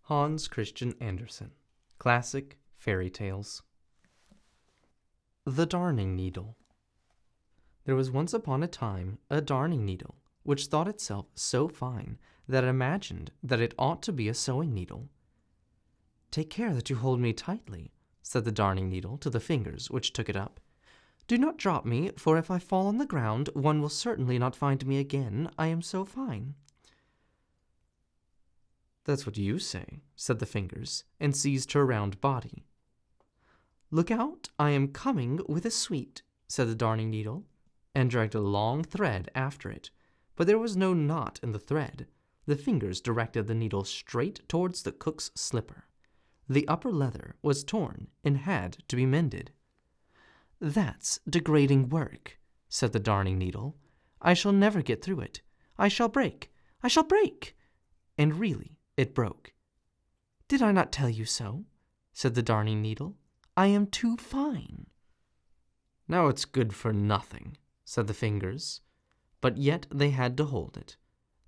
Hans Christian Andersen. Classic Fairy Tales. The Darning Needle. There was once upon a time a darning needle, which thought itself so fine that it imagined that it ought to be a sewing needle. "Take care that you hold me tightly," said the darning needle to the fingers which took it up. "Do not drop me, for if I fall on the ground, one will certainly not find me again, I am so fine." "That's what you say," said the fingers, and seized her round body. "Look out, I am coming with a sweet," said the darning needle, and dragged a long thread after it, but there was no knot in the thread. The fingers directed the needle straight towards the cook's slipper. The upper leather was torn and had to be mended. "That's degrading work," said the darning needle. "I shall never get through it. I shall break. I shall break." And really, it broke. "Did I not tell you so?" said the darning needle. "I am too fine." "Now it's good for nothing," said the fingers. But yet they had to hold it.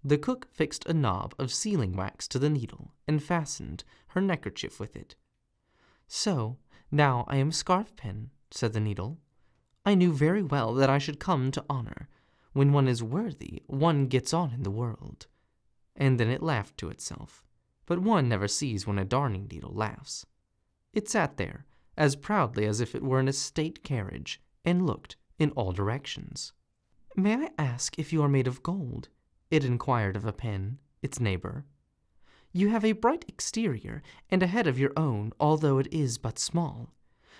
The cook fixed a knob of sealing wax to the needle and fastened her neckerchief with it. "So, now I am scarf pin," said the needle. "I knew very well that I should come to honor. When one is worthy, one gets on in the world." And then it laughed to itself. But one never sees when a darning needle laughs. It sat there, as proudly as if it were in a state carriage, and looked in all directions. "May I ask if you are made of gold?" it inquired of a pen, its neighbor. "You have a bright exterior, and a head of your own, although it is but small.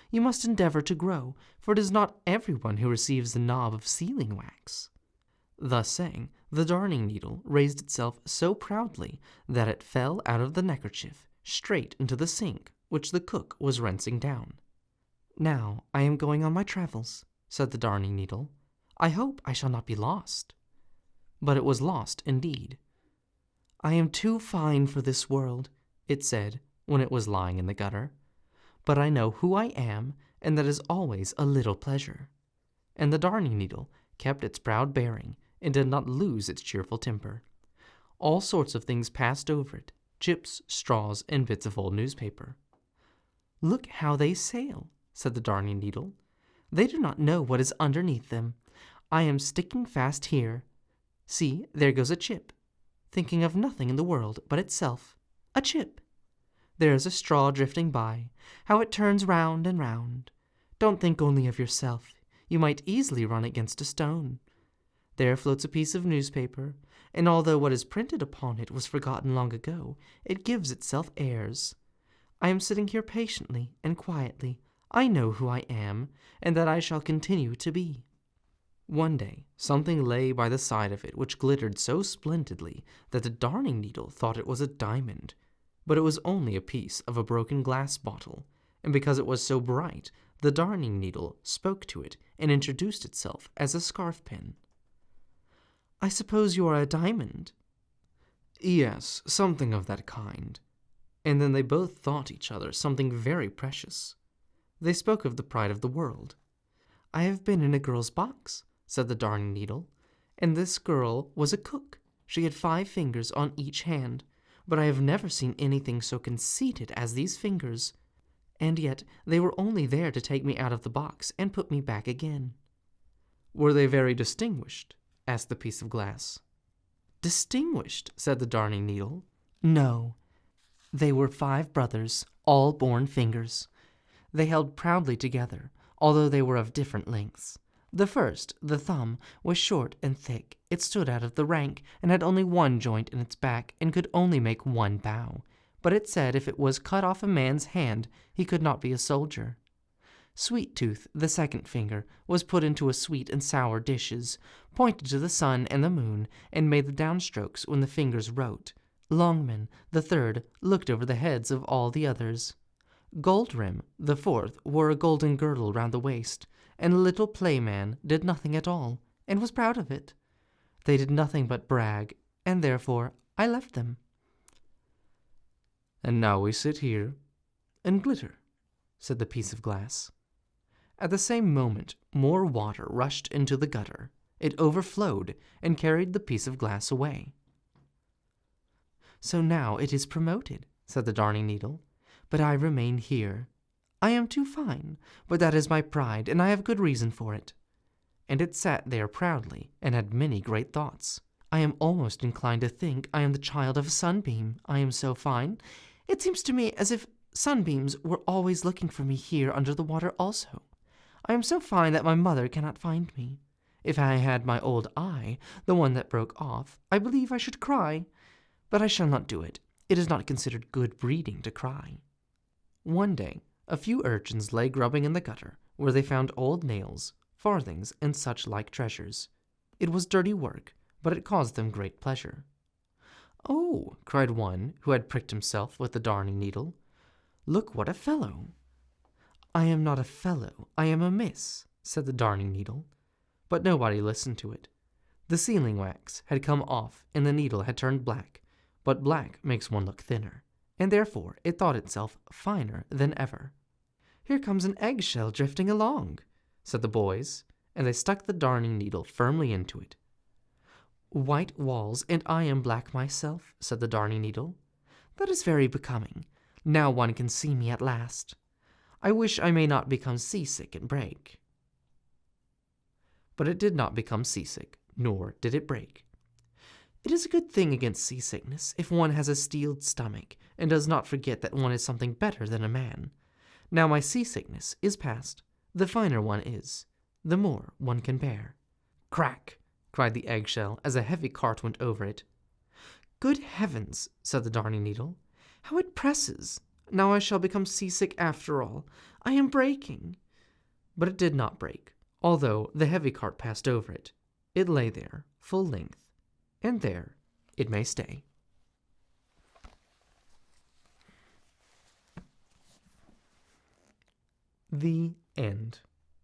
You must endeavor to grow, for it is not everyone who receives the knob of sealing wax." Thus saying, the darning needle raised itself so proudly that it fell out of the neckerchief straight into the sink which the cook was rinsing down. "Now I am going on my travels," said the darning needle. "I hope I shall not be lost." But it was lost indeed. "I am too fine for this world," it said when it was lying in the gutter. "But I know who I am, and that is always a little pleasure." And the darning needle kept its proud bearing and did not lose its cheerful temper. All sorts of things passed over it, chips, straws, and bits of old newspaper. "Look how they sail," said the darning needle. "They do not know what is underneath them. I am sticking fast here. See, there goes a chip, thinking of nothing in the world but itself. A chip. There is a straw drifting by. How it turns round and round. Don't think only of yourself. You might easily run against a stone. There floats a piece of newspaper, and although what is printed upon it was forgotten long ago, it gives itself airs. I am sitting here patiently and quietly. I know who I am, and that I shall continue to be." One day something lay by the side of it which glittered so splendidly that the darning needle thought it was a diamond, but it was only a piece of a broken glass bottle, and because it was so bright, the darning needle spoke to it and introduced itself as a scarf pin. "I suppose you are a diamond?" "Yes, something of that kind." And then they both thought each other something very precious. They spoke of the pride of the world. "I have been in a girl's box," said the darning needle, "and this girl was a cook. She had 5 fingers on each hand, but I have never seen anything so conceited as these fingers. And yet they were only there to take me out of the box and put me back again." "Were they very distinguished?" asked the piece of glass. "Distinguished," said the darning needle. "No. They were 5 brothers, all born fingers. They held proudly together, although they were of different lengths. The first, the thumb, was short and thick. It stood out of the rank, and had only 1 joint in its back, and could only make 1 bow. But it said if it was cut off a man's hand, he could not be a soldier. Sweet Tooth, the second finger, was put into a sweet and sour dishes, pointed to the sun and the moon, and made the downstrokes when the fingers wrote. Longman, the third, looked over the heads of all the others. Goldrim, the fourth, wore a golden girdle round the waist, and Little Playman did nothing at all, and was proud of it. They did nothing but brag, and therefore I left them." "And now we sit here and glitter," said the piece of glass. At the same moment more water rushed into the gutter. It overflowed and carried the piece of glass away. "So now it is promoted," said the Darning Needle, "but I remain here. I am too fine, but that is my pride, and I have good reason for it." And it sat there proudly, and had many great thoughts. "I am almost inclined to think I am the child of a sunbeam. I am so fine. It seems to me as if sunbeams were always looking for me here under the water also. I am so fine that my mother cannot find me. If I had my old eye, the one that broke off, I believe I should cry. But I shall not do it. It is not considered good breeding to cry." One day, a few urchins lay grubbing in the gutter, where they found old nails, farthings, and such like treasures. It was dirty work, but it caused them great pleasure. "Oh," cried one, who had pricked himself with the Darning Needle, "look what a fellow!" "I am not a fellow, I am a miss," said the Darning Needle. But nobody listened to it. The sealing wax had come off, and the needle had turned black, but black makes one look thinner, and therefore it thought itself finer than ever. "Here comes an eggshell drifting along," said the boys, and they stuck the Darning Needle firmly into it. "White walls, and I am black myself," said the Darning Needle. "That is very becoming. Now one can see me at last. I wish I may not become seasick and break." But it did not become seasick, nor did it break. It is a good thing against seasickness if one has a steeled stomach and does not forget that one is something better than a man. Now my seasickness is past. The finer one is, the more one can bear. Crack! Cried the eggshell as a heavy cart went over it. "Good heavens!" said the Darning Needle. "How it presses! Now I shall become seasick after all. I am breaking." But it did not break, although the heavy cart passed over it. It lay there, full length, and there it may stay. The end.